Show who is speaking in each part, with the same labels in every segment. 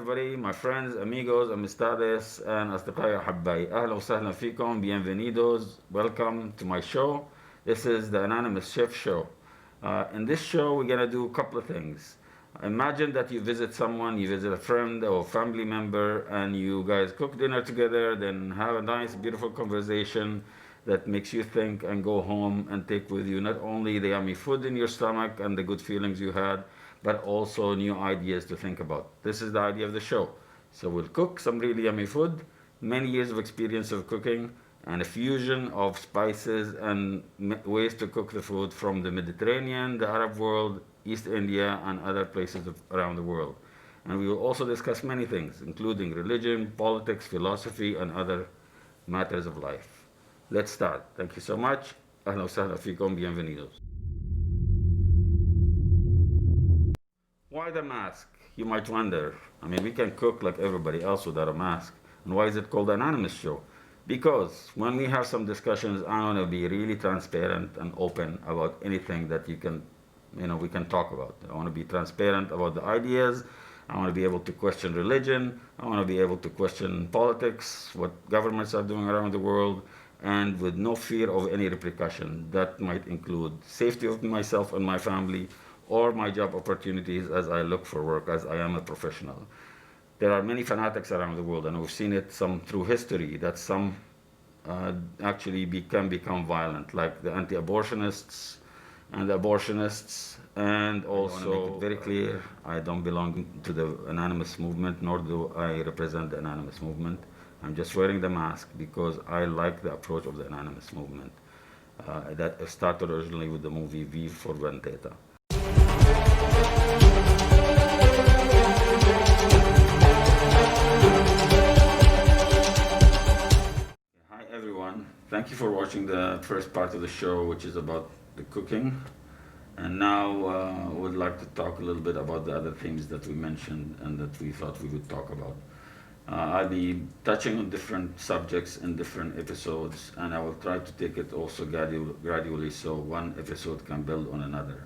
Speaker 1: everybody, my friends, amigos, amistades, and أصدقائي أحبائي. أهلا وسهلا فيكم, bienvenidos, welcome to my show. This is the Anonymous Chef Show. In this show, we're gonna do a couple of things. Imagine that you visit someone, you visit a friend or family member, and you guys cook dinner together, then have a nice, beautiful conversation that makes you think and go home and take with you not only the yummy food in your stomach and the good feelings you had, but also new ideas to think about. This is the idea of the show. So we'll cook some really yummy food, many years of experience of cooking, and a fusion of spices and ways to cook the food from the Mediterranean, the Arab world, East India, and other places around the world. And we will also discuss many things, including religion, politics, philosophy, and other matters of life. Let's start. Thank you so much. أهلا وسهلا فيكم. Bienvenidos. Why the mask? You might wonder. I mean, we can cook like everybody else without a mask. And why is it called Anonymous Show? Because when we have some discussions, I want to be really transparent and open about anything that we can talk about. I want to be transparent about the ideas. I want to be able to question religion. I want to be able to question politics, what governments are doing around the world, and with no fear of any repercussion. That might include safety of myself and my family, or my job opportunities as I look for work, as I am a professional. There are many fanatics around the world, and we've seen it some through history, that some actually can become violent, like the anti-abortionists and the abortionists. And also, I want to make it very clear, I don't belong to the anonymous movement, nor do I represent the anonymous movement. I'm just wearing the mask because I like the approach of the anonymous movement that started originally with the movie V for Vendetta. Hi everyone, thank you for watching the first part of the show, which is about the cooking. And now I would like to talk a little bit about the other themes that we mentioned and that we thought we would talk about. I'll be touching on different subjects in different episodes, and I will try to take it also gradually so one episode can build on another.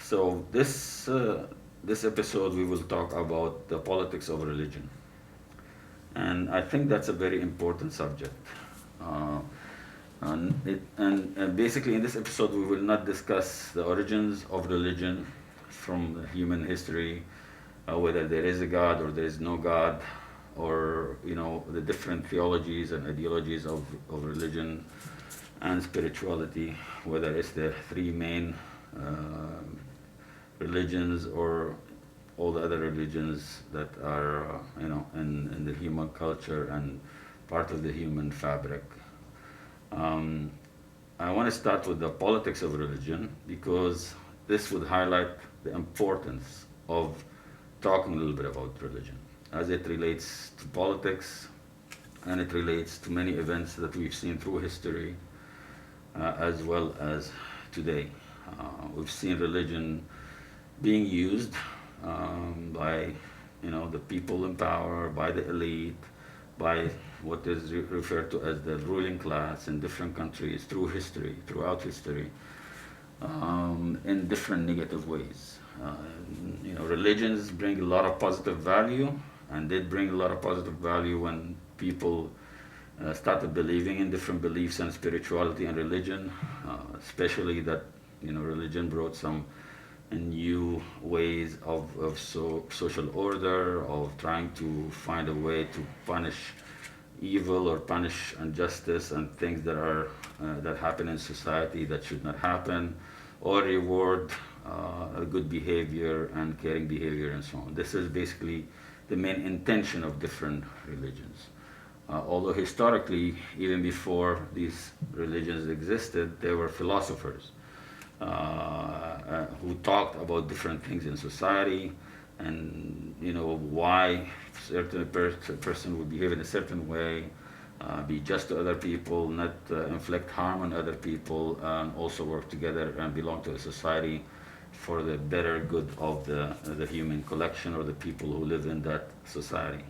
Speaker 1: So this episode we will talk about the politics of religion, and I think that's a very important subject. And basically in this episode we will not discuss the origins of religion from human history, whether there is a God or there is no God, or the different theologies and ideologies of religion and spirituality, whether it's the three main religions or all the other religions that are in the human culture and part of the human fabric. I want to start with the politics of religion because this would highlight the importance of talking a little bit about religion as it relates to politics, and it relates to many events that we've seen through history as well as today. We've seen religion being used by the people in power, by the elite, by what is referred to as the ruling class in different countries throughout history, in different negative ways. Religions bring a lot of positive value, and did bring a lot of positive value when people started believing in different beliefs and spirituality and religion, especially that religion brought some new ways of social order, of trying to find a way to punish evil or punish injustice and things that happen in society that should not happen, or reward good behavior and caring behavior and so on. This is basically the main intention of different religions. Although historically, even before these religions existed, there were philosophers who talked about different things in society, and why certain person would behave in a certain way, be just to other people, not inflict harm on other people, and also work together and belong to a society for the better good of the human collection or the people who live in that society.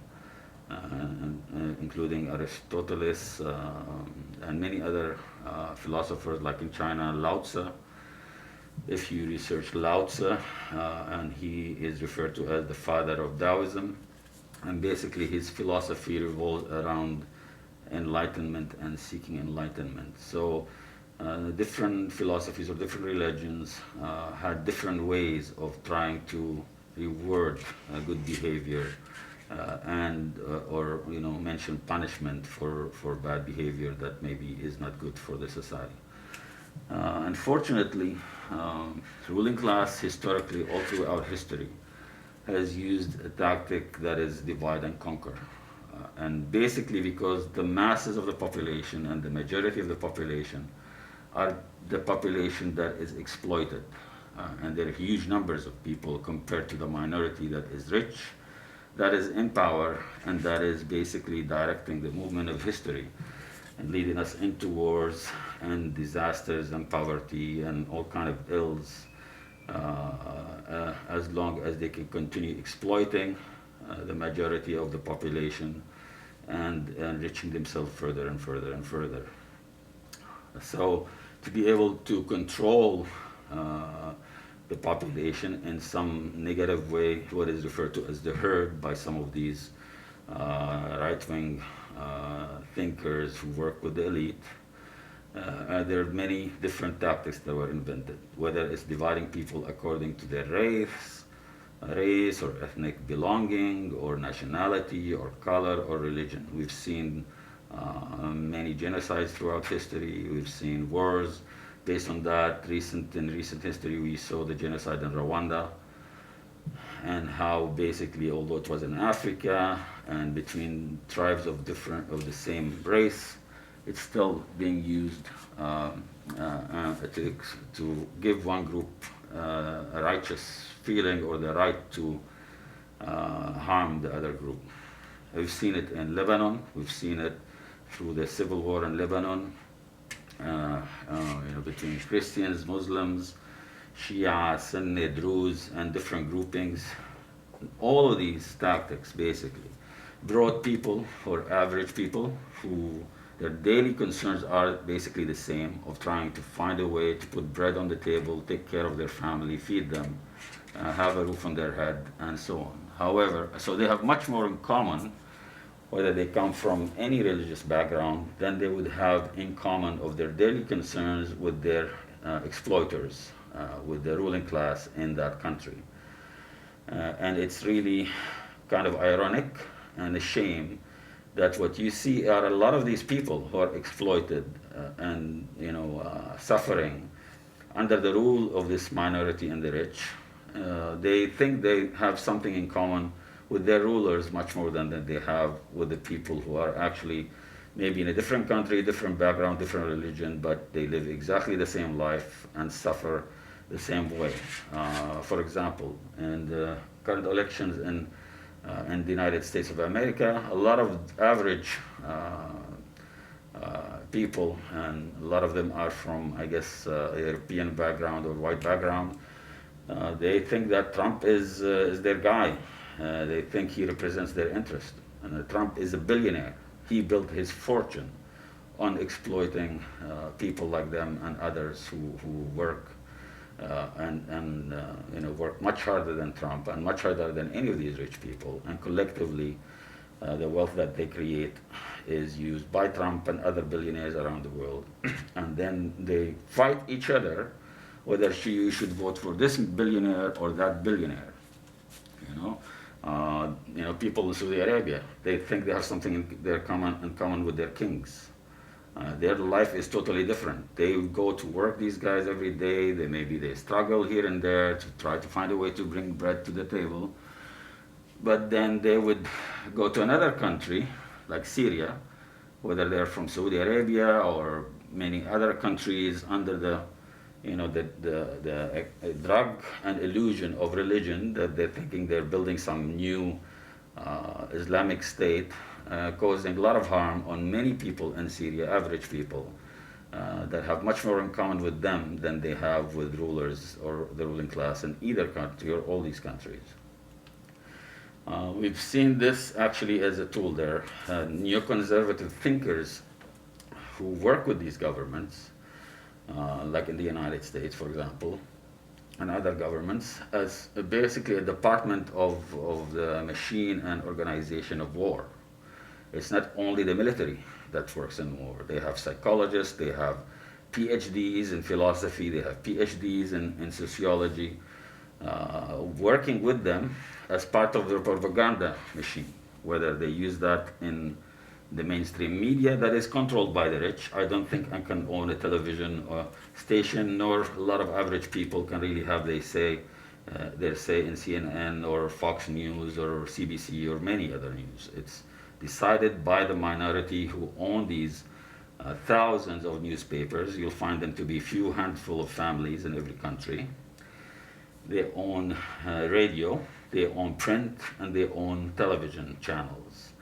Speaker 1: Including Aristoteles and many other philosophers, like in China, Lao Tzu, If you research Lao Tzu, and he is referred to as the father of Taoism, and basically his philosophy revolves around enlightenment and seeking enlightenment. So different philosophies or different religions had different ways of trying to reward good behavior and or mention punishment for bad behavior that maybe is not good for the society. Unfortunately, ruling class historically all throughout history has used a tactic that is divide and conquer. And basically because the masses of the population and the majority of the population are the population that is exploited. And there are huge numbers of people compared to the minority that is rich, that is in power, and that is basically directing the movement of history and leading us into wars and disasters and poverty and all kind of ills, as long as they can continue exploiting the majority of the population and enriching themselves further and further and further. So to be able to control the population in some negative way, what is referred to as the herd by some of these right-wing thinkers who work with the elite. There are many different tactics that were invented, whether it's dividing people according to their race or ethnic belonging or nationality or color or religion. We've seen many genocides throughout history. We've seen wars based on that. In recent history, we saw the genocide in Rwanda, and how basically, although it was in Africa and between tribes of the same race, it's still being used to give one group a righteous feeling or the right to harm the other group. We've seen it in Lebanon. We've seen it through the civil war in Lebanon, between Christians, Muslims, Shia, Sunni, Druze, and different groupings. All of these tactics basically brought people, or average people, who their daily concerns are basically the same, of trying to find a way to put bread on the table, take care of their family, feed them, have a roof on their head, and so on. However, so they have much more in common, whether they come from any religious background, than they would have in common of their daily concerns with their exploiters, with the ruling class in that country. And it's really kind of ironic and a shame that what you see are a lot of these people who are exploited and suffering under the rule of this minority and the rich. They think they have something in common with their rulers much more than they have with the people who are actually maybe in a different country, different background, different religion, but they live exactly the same life and suffer the same way. For example, in the current elections in the United States of America, a lot of average people, and a lot of them are from, I guess, European background or white background, they think that Trump is their guy. They think he represents their interest. And Trump is a billionaire. He built his fortune on exploiting people like them and others who work work much harder than Trump and much harder than any of these rich people. And collectively, the wealth that they create is used by Trump and other billionaires around the world. And then they fight each other whether you should vote for this billionaire or that billionaire. People in Saudi Arabia, they think they have something in common with their kings. Their life is totally different. They go to work, these guys, every day. They struggle here and there to try to find a way to bring bread to the table. But then they would go to another country, like Syria, whether they're from Saudi Arabia or many other countries under the drug and illusion of religion, that they're thinking they're building some new Islamic state, causing a lot of harm on many people in Syria, average people, that have much more in common with them than they have with rulers or the ruling class in either country or all these countries. We've seen this actually as a tool there. Neoconservative thinkers who work with these governments, like in the United States, for example, and other governments as basically a department of the machine and organization of war. It's not only the military that works in war. They have psychologists, they have PhDs in philosophy, they have PhDs in sociology, working with them as part of their propaganda machine, whether they use that in the mainstream media that is controlled by the rich. I don't think I can own a television or station, nor a lot of average people can really have their say in CNN or Fox News or CBC or many other news. It's decided by the minority who own these thousands of newspapers. You'll find them to be few handful of families in every country. They own radio, they own print, and they own television channels.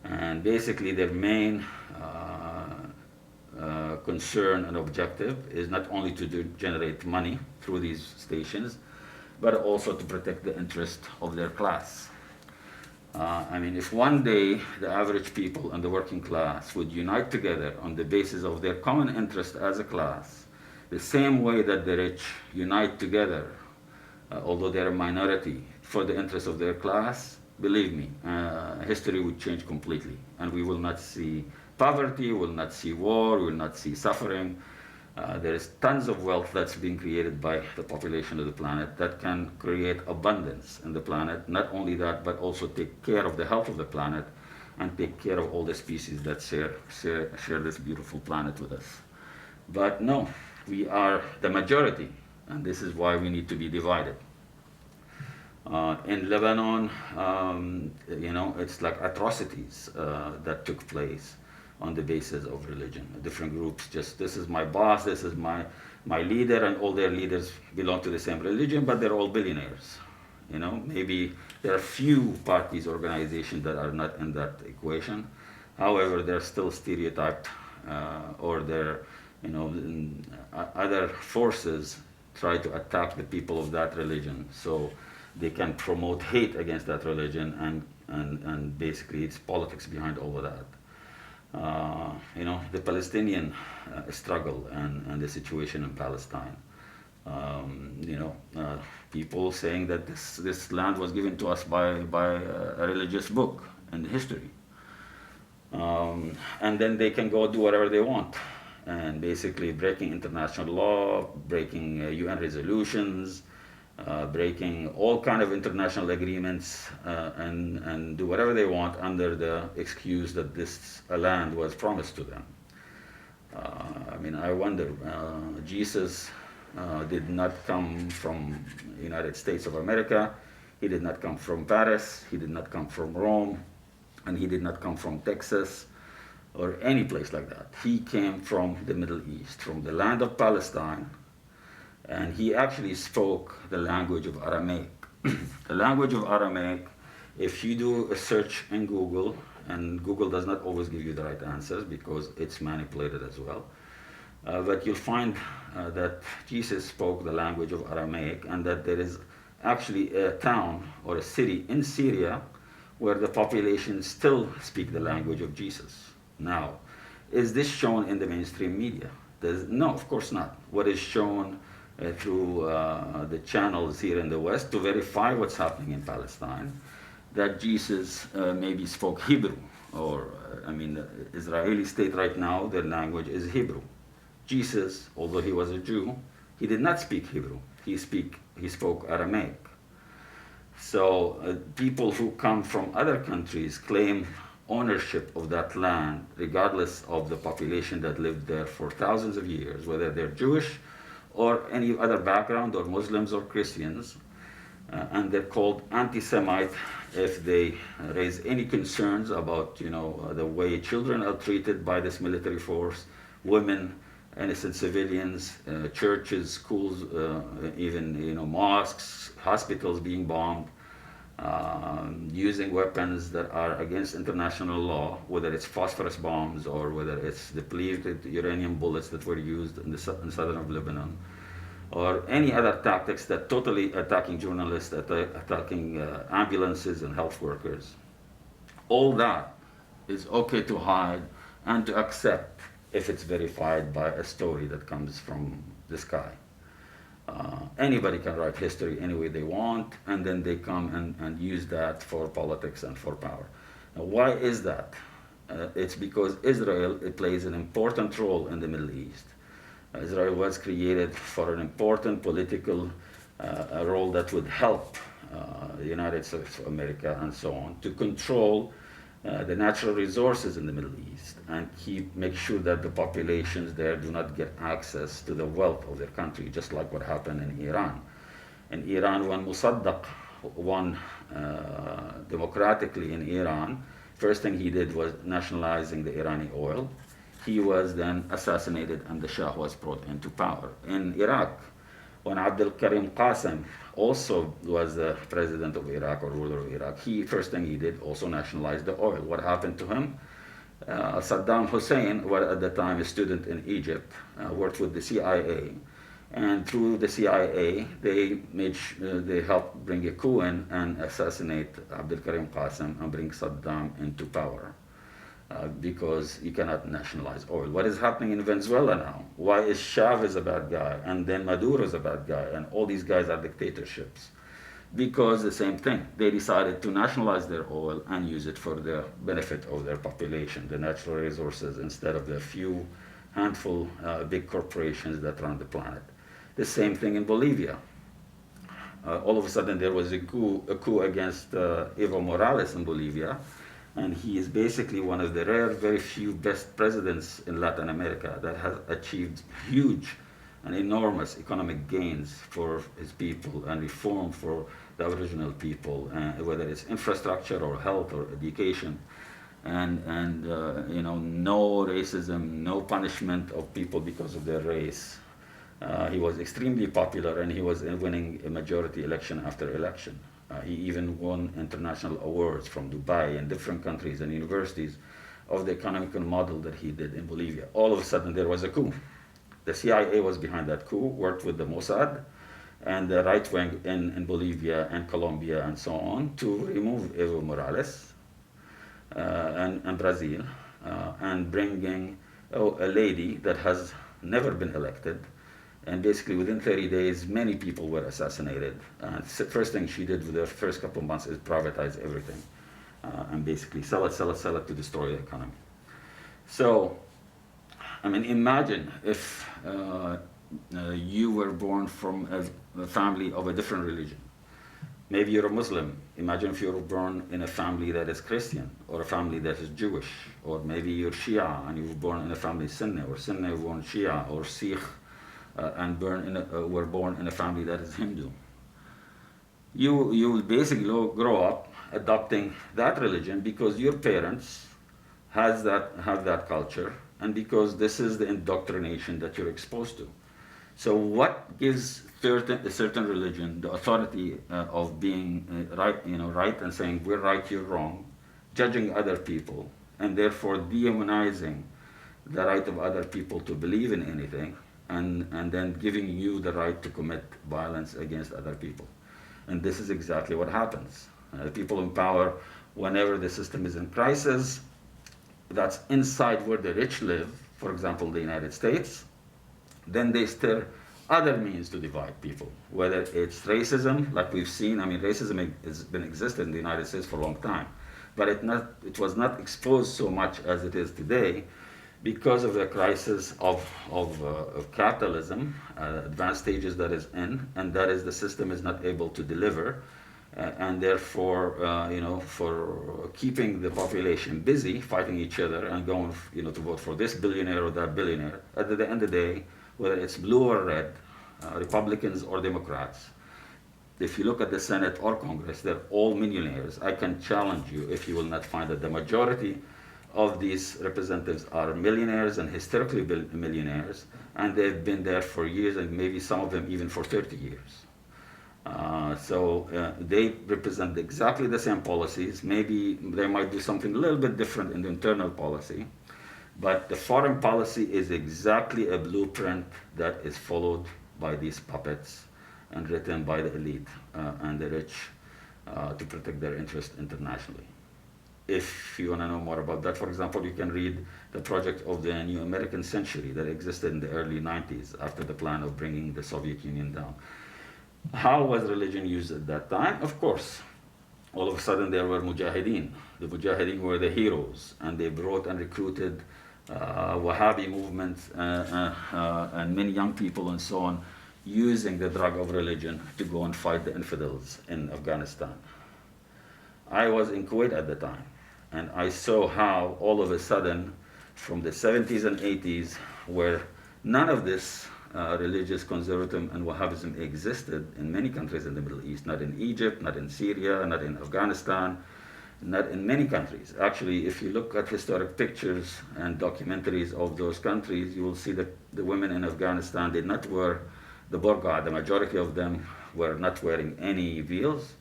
Speaker 1: And basically, their main concern and objective is not only to generate money through these stations, but also to protect the interest of their class. I mean, if one day the average people and the working class would unite together on the basis of their common interest as a class, the same way that the rich unite together, although they're a minority, for the interest of their class, believe me, history would change completely. And we will not see poverty, we will not see war, we will not see suffering. There is tons of wealth that's being created by the population of the planet that can create abundance in the planet. Not only that, but also take care of the health of the planet and take care of all the species that share this beautiful planet with us. But no, we are the majority, and this is why we need to be divided. In Lebanon, it's like atrocities that took place on the basis of religion. Different groups just, this is my boss, this is my leader, and all their leaders belong to the same religion, but they're all billionaires. Maybe there are few parties, organizations that are not in that equation. However, they're still stereotyped, or other forces try to attack the people of that religion. So they can promote hate against that religion, and basically it's politics behind all of that. The Palestinian struggle and the situation in Palestine. People saying that this land was given to us by a religious book and history. And then they can go do whatever they want, and basically breaking international law, breaking UN resolutions, breaking all kind of international agreements, and do whatever they want under the excuse that this land was promised to them. I wonder, Jesus did not come from the United States of America, he did not come from Paris, he did not come from Rome, and he did not come from Texas or any place like that. He came from the Middle East, from the land of Palestine, and he actually spoke the language of Aramaic. The language of Aramaic, if you do a search in Google, and Google does not always give you the right answers because it's manipulated as well, but you'll find that Jesus spoke the language of Aramaic, and that there is actually a town or a city in Syria where the population still speak the language of Jesus. Now, is this shown in the mainstream media? No, of course not. What is shown through the channels here in the West to verify what's happening in Palestine, that Jesus maybe spoke Hebrew, or the Israeli state right now, their language is Hebrew. Jesus, although he was a Jew, he did not speak Hebrew. He spoke Aramaic. So people who come from other countries claim ownership of that land, regardless of the population that lived there for thousands of years, whether they're Jewish or any other background, or Muslims or Christians, and they're called anti-Semite if they raise any concerns about, the way children are treated by this military force, women, innocent civilians, churches, schools, even mosques, hospitals being bombed, using weapons that are against international law, whether it's phosphorus bombs or whether it's depleted uranium bullets that were used in southern of Lebanon, or any other tactics that totally attacking journalists, attacking ambulances and health workers. All that is okay to hide and to accept if it's verified by a story that comes from the sky. Anybody can write history any way they want, and then they come and use that for politics and for power. Now, why is that? It's because Israel, it plays an important role in the Middle East. Israel was created for an important political role that would help the United States of America and so on to control the natural resources in the Middle East and make sure that the populations there do not get access to the wealth of their country, just like what happened in Iran. In Iran, when Mossadegh won democratically in Iran, first thing he did was nationalizing the Iranian oil. He was then assassinated and the Shah was brought into power. In Iraq, when Abdul Karim Qasim also was the president of Iraq or ruler of Iraq, first thing he did also nationalized the oil. What happened to him? Saddam Hussein, was at the time a student in Egypt, worked with the CIA, and through the CIA, they helped bring a coup in and assassinate Abdul Karim Qasim and bring Saddam into power. Because you cannot nationalize oil. What is happening in Venezuela now? Why is Chavez a bad guy and then Maduro is a bad guy and all these guys are dictatorships? Because the same thing. They decided to nationalize their oil and use it for the benefit of their population, the natural resources, instead of the few handful big corporations that run the planet. The same thing in Bolivia. All of a sudden there was a coup against Evo Morales in Bolivia, and he is basically one of the rare, very few best presidents in Latin America that has achieved huge and enormous economic gains for his people and reform for the original people, whether it's infrastructure or health or education, and no racism, no punishment of people because of their race. He was extremely popular, and he was winning a majority election after election. He even won international awards from Dubai and different countries and universities of the economical model that he did in Bolivia. All of a sudden, there was a coup. The CIA was behind that coup, worked with the Mossad and the right wing in Bolivia and Colombia and so on to remove Evo Morales and Brazil and bringing a lady that has never been elected. And basically, within 30 days, many people were assassinated. The first thing she did with the first couple of months is privatize everything and basically sell it to destroy the economy. So, I mean, imagine if you were born from a family of a different religion. Maybe you're a Muslim. Imagine if you were born in a family that is Christian, or a family that is Jewish, or maybe you're Shia and you were born in a family Sunni, or Sunni born Shia, or Sikh, and were born in a family that is Hindu. You will basically grow up adopting that religion because your parents have that culture, and because this is the indoctrination that you're exposed to. So what gives a certain religion the authority of being right and saying we're right, you're wrong, judging other people, and therefore demonizing the right of other people to believe in anything, and then giving you the right to commit violence against other people. And this is exactly what happens. People in power, whenever the system is in crisis, that's inside where the rich live, for example, the United States, then they stir other means to divide people, whether it's racism, like we've seen. I mean, racism has been existed in the United States for a long time, but it was not exposed so much as it is today, because of the crisis of capitalism, advanced stages that is in, and that is the system is not able to deliver, and therefore, for keeping the population busy, fighting each other and going, to vote for this billionaire or that billionaire. At the end of the day, whether it's blue or red, Republicans or Democrats, if you look at the Senate or Congress, they're all millionaires. I can challenge you if you will not find that the majority of these representatives are millionaires and historically millionaires, and they've been there for years, and maybe some of them even for 30 years. So they represent exactly the same policies. Maybe they might do something a little bit different in the internal policy, but the foreign policy is exactly a blueprint that is followed by these puppets and written by the elite and the rich to protect their interest internationally. if you want to know more about that, for example, you can read the project of the New American Century that existed in the early 90s after the plan of bringing the Soviet Union down. How was religion used at that time? Of course, all of a sudden there were mujahideen. The mujahideen were the heroes, and they brought and recruited Wahhabi movements and many young people and so on, using the drug of religion to go and fight the infidels in Afghanistan. I was in Kuwait at the time, and I saw how all of a sudden, from the 70s and 80s, where none of this religious conservatism and Wahhabism existed in many countries in the Middle East, not in Egypt, not in Syria, not in Afghanistan, not in many countries. Actually, if you look at historic pictures and documentaries of those countries, you will see that the women in Afghanistan did not wear the burqa. The majority of them were not wearing any veils.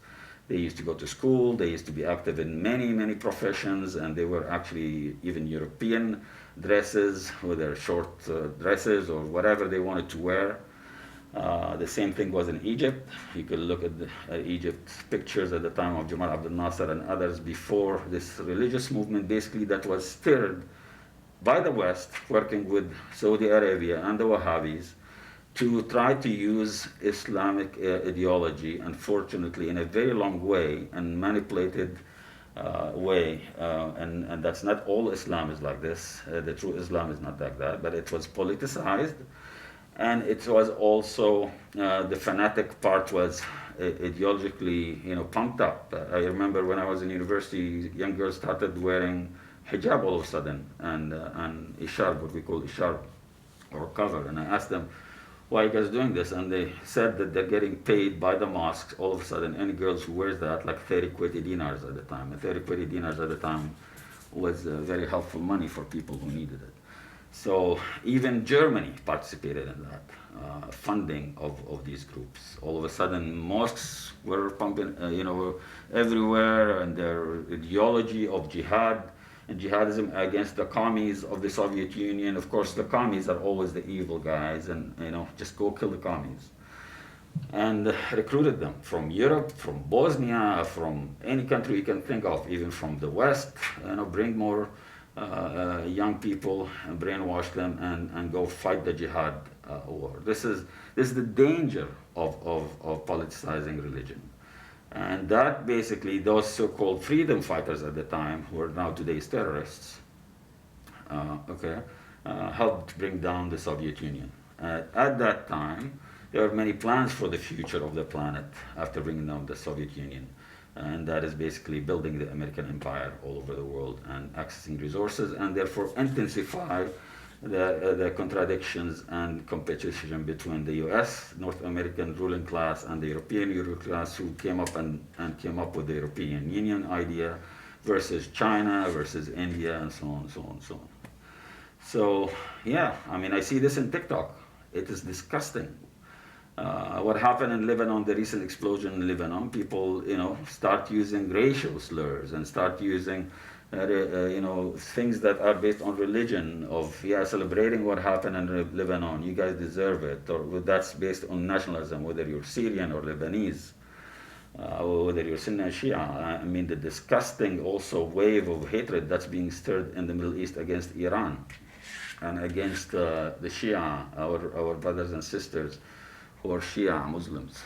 Speaker 1: They used to go to school, they used to be active in many, many professions, and they were actually even European dresses, whether short dresses or whatever they wanted to wear. The same thing was in Egypt. You could look at Egypt pictures at the time of Jamal Abdel Nasser and others before this religious movement, basically that was stirred by the West, working with Saudi Arabia and the Wahhabis, to try to use Islamic ideology, unfortunately, in a very long way and manipulated way. And that's not all Islam is like this. The true Islam is not like that, but it was politicized. And it was also, the fanatic part was ideologically, pumped up. I remember when I was in university, young girls started wearing hijab all of a sudden, and ishar, what we call ishar, or cover. And I asked them, why are you guys doing this? And they said that they're getting paid by the mosques. All of a sudden, any girls who wears that, like 30 quid dinars at the time. And 30 quid dinars at the time was very helpful money for people who needed it. So even Germany participated in that funding of these groups. All of a sudden, mosques were pumping, everywhere, and their ideology of jihad and jihadism against the commies of the Soviet Union. Of course, the commies are always the evil guys, and just go kill the commies. And recruited them from Europe, from Bosnia, from any country you can think of, even from the West. Bring more young people and brainwash them and go fight the jihad war. This is the danger of politicizing religion. And that basically, those so-called freedom fighters at the time, who are now today's terrorists, helped bring down the Soviet Union. At that time, there were many plans for the future of the planet after bringing down the Soviet Union. And that is basically building the American empire all over the world and accessing resources, and therefore intensify the contradictions and competition between the US, North American ruling class, and the European ruling class, who came up with the European Union idea, versus China, versus India, and so on, so on, so on. So, yeah, I see this in TikTok. It is disgusting. What happened in Lebanon, the recent explosion in Lebanon, people, start using racial slurs and start using, things that are based on religion, of, celebrating what happened in Lebanon, you guys deserve it, or that's based on nationalism, whether you're Syrian or Lebanese, or whether you're Sunni or Shia. The disgusting also wave of hatred that's being stirred in the Middle East against Iran and against the Shia, our brothers and sisters, or Shia Muslims.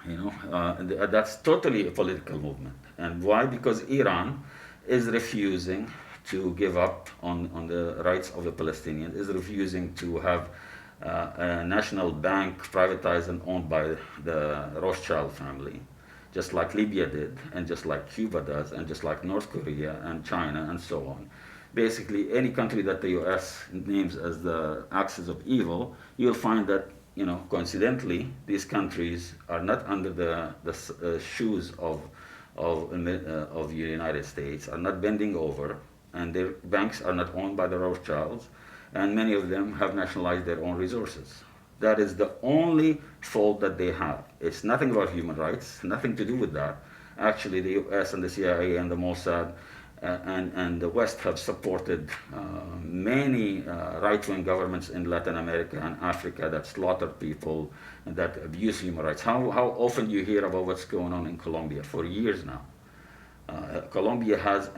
Speaker 1: That's totally a political movement. And why? Because Iran is refusing to give up on the rights of the Palestinians, is refusing to have a national bank privatized and owned by the Rothschild family, just like Libya did, and just like Cuba does, and just like North Korea and China and so on. Basically, any country that the US names as the axis of evil, you'll find that, coincidentally, these countries are not under the shoes of the United States, are not bending over, and their banks are not owned by the Rothschilds, and many of them have nationalized their own resources. That is the only fault that they have. It's nothing about human rights, nothing to do with that. Actually, the US and the CIA and the Mossad and the West have supported many right-wing governments in Latin America and Africa that slaughter people and that abuse human rights. How often you hear about what's going on in Colombia for years now? Colombia has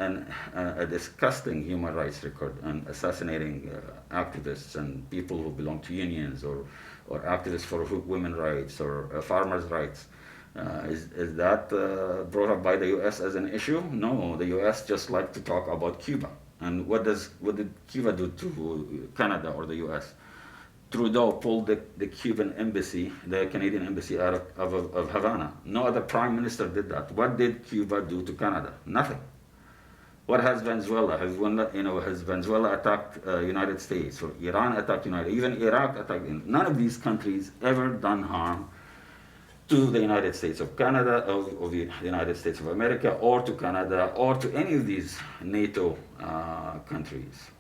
Speaker 1: a disgusting human rights record and assassinating activists and people who belong to unions or activists for women's rights or farmers' rights. Is that brought up by the U.S. as an issue? No, the U.S. just like to talk about Cuba. And what did Cuba do to Canada or the U.S.? Trudeau pulled the Cuban embassy, the Canadian embassy out of Havana. No other prime minister did that. What did Cuba do to Canada? Nothing. What has Venezuela? Has Venezuela attacked United States or Iran attacked United? Even Iraq attacked. None of these countries ever done harm to the United States of Canada, of the United States of America, or to Canada, or to any of these NATO countries.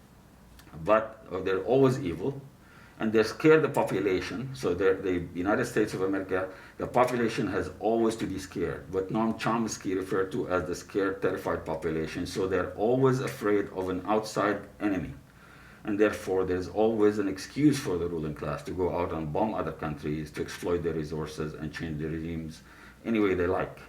Speaker 1: But they're always evil, and they scare the population. So the United States of America, the population has always to be scared. What Noam Chomsky referred to as the scared, terrified population. So they're always afraid of an outside enemy. And therefore, there's always an excuse for the ruling class to go out and bomb other countries, to exploit their resources and change the regimes any way they like.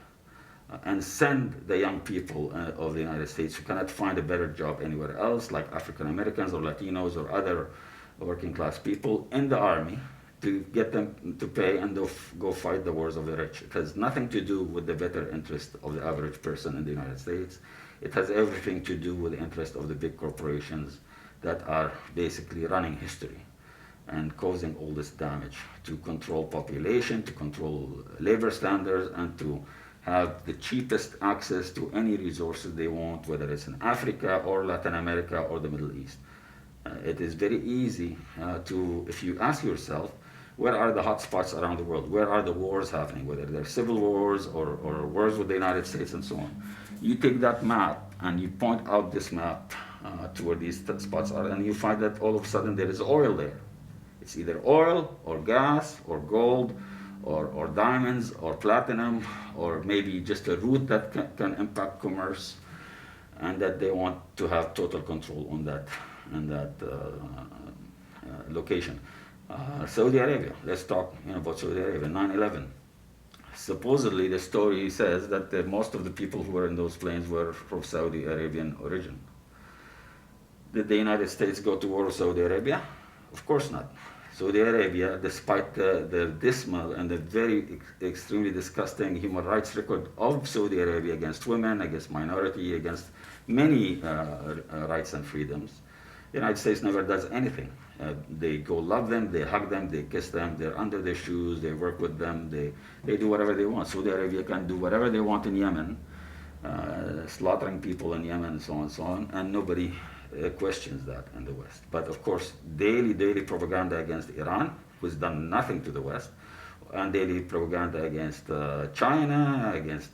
Speaker 1: And send the young people of the United States who cannot find a better job anywhere else, like African Americans or Latinos or other working class people, in the army to get them to pay and go fight the wars of the rich. It has nothing to do with the better interest of the average person in the United States. It has everything to do with the interest of the big corporations that are basically running history and causing all this damage to control population, to control labor standards, and to have the cheapest access to any resources they want, whether it's in Africa or Latin America or the Middle East. It is very easy if you ask yourself, where are the hot spots around the world? Where are the wars happening? Whether they're civil wars or wars with the United States and so on. You take that map and you point out this map to where these spots are, and you find that all of a sudden there is oil there. It's either oil or gas or gold or diamonds or platinum or maybe just a route that can impact commerce, and that they want to have total control on that location. Saudi Arabia, let's talk about Saudi Arabia, 9/11. Supposedly the story says that most of the people who were in those planes were from Saudi Arabian origin. Did the United States go to war with Saudi Arabia? Of course not. Saudi Arabia, despite the dismal and the very extremely disgusting human rights record of Saudi Arabia against women, against minority, against many rights and freedoms, the United States never does anything. They go love them, they hug them, they kiss them, they're under their shoes, they work with them, they do whatever they want. Saudi Arabia can do whatever they want in Yemen, slaughtering people in Yemen and so on, and nobody questions that in the West. But of course, daily propaganda against Iran, who's done nothing to the West, and daily propaganda against China, against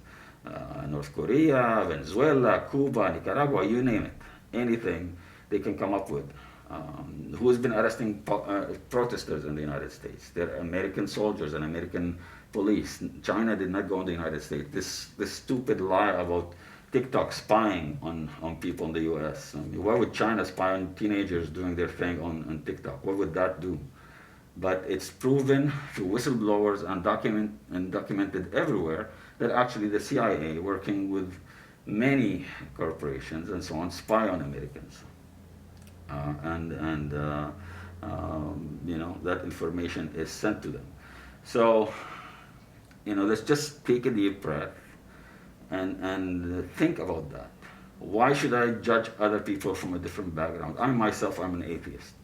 Speaker 1: North Korea, Venezuela, Cuba, Nicaragua, you name it. Anything they can come up with. Who's been arresting protesters in the United States? They're American soldiers and American police. China did not go in the United States. This stupid lie about TikTok spying on people in the US. I mean, why would China spy on teenagers doing their thing on TikTok? What would that do? But it's proven through whistleblowers and documented everywhere that actually the CIA, working with many corporations and so on, spy on Americans. That information is sent to them. So, let's just take a deep breath and think about that. Why should I judge other people from a different background? I myself, I'm an atheist.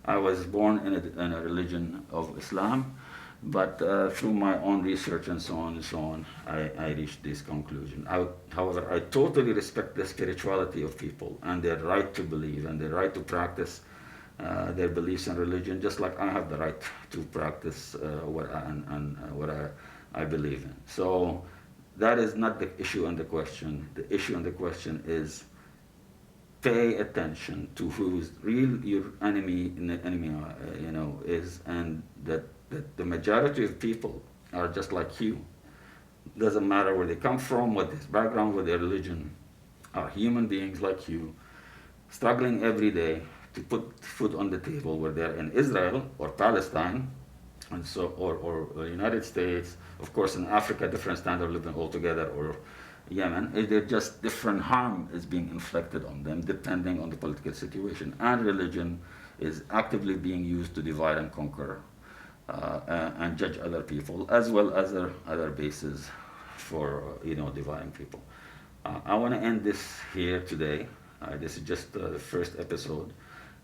Speaker 1: I was born in a religion of Islam, but through my own research and so on, I reached this conclusion. However, I totally respect the spirituality of people and their right to believe and their right to practice their beliefs in religion, just like I have the right to practice what I believe in. So that is not the issue and the question. The issue and the question is pay attention to who's real your enemy is, and that the majority of people are just like you. Doesn't matter where they come from, what their background, what their religion, are human beings like you, struggling every day to put food on the table, whether they're in Israel or Palestine, or United States, of course in Africa, different standard of living altogether, or Yemen. They're just different harm is being inflicted on them depending on the political situation. And religion is actively being used to divide and conquer and judge other people, as well as other bases for dividing people. I want to end this here today. This is just the first episode,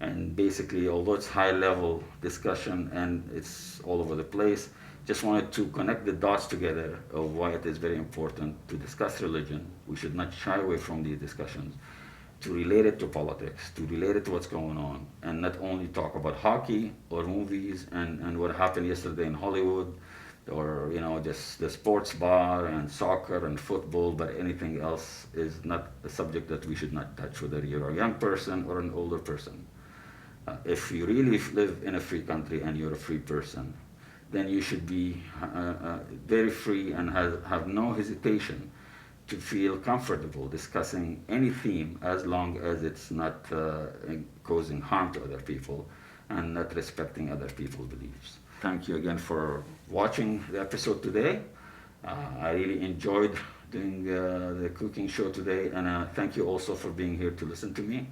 Speaker 1: and basically, although it's high level discussion and it's all over the place, just wanted to connect the dots together of why it is very important to discuss religion. We should not shy away from these discussions, to relate it to politics, to relate it to what's going on, and not only talk about hockey or movies and what happened yesterday in Hollywood, or just the sports bar and soccer and football, but anything else is not a subject that we should not touch, whether you're a young person or an older person. If you really live in a free country and you're a free person, then you should be very free and have no hesitation to feel comfortable discussing any theme, as long as it's not causing harm to other people and not respecting other people's beliefs. Thank you again for watching the episode today. I really enjoyed doing the cooking show today, and thank you also for being here to listen to me.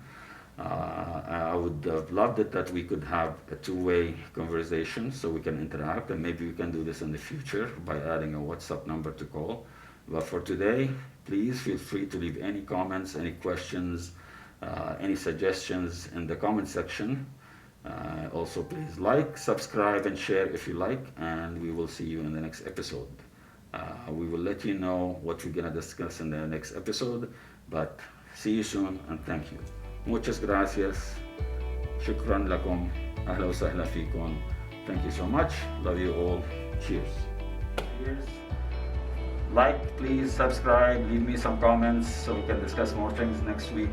Speaker 1: I would have loved it that we could have a two-way conversation so we can interact, and maybe we can do this in the future by adding a WhatsApp number to call. But for today, please feel free to leave any comments, any questions, any suggestions in the comment section. Also, please like, subscribe, and share if you like, and we will see you in the next episode. We will let you know what we're going to discuss in the next episode, but see you soon, and thank you. Muchas gracias. Shukran lakum. Ahla wa sahla fikum. Thank you so much. Love you all. Cheers. Cheers. Like, please, subscribe, leave me some comments so we can discuss more things next week.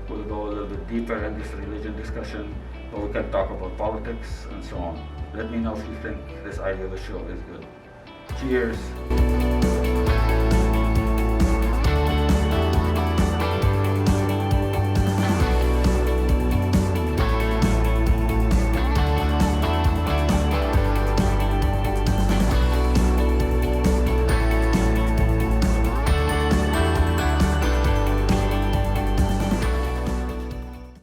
Speaker 1: We'll go a little bit deeper in this religion discussion, but we can talk about politics and so on. Let me know if you think this idea of the show is good. Cheers.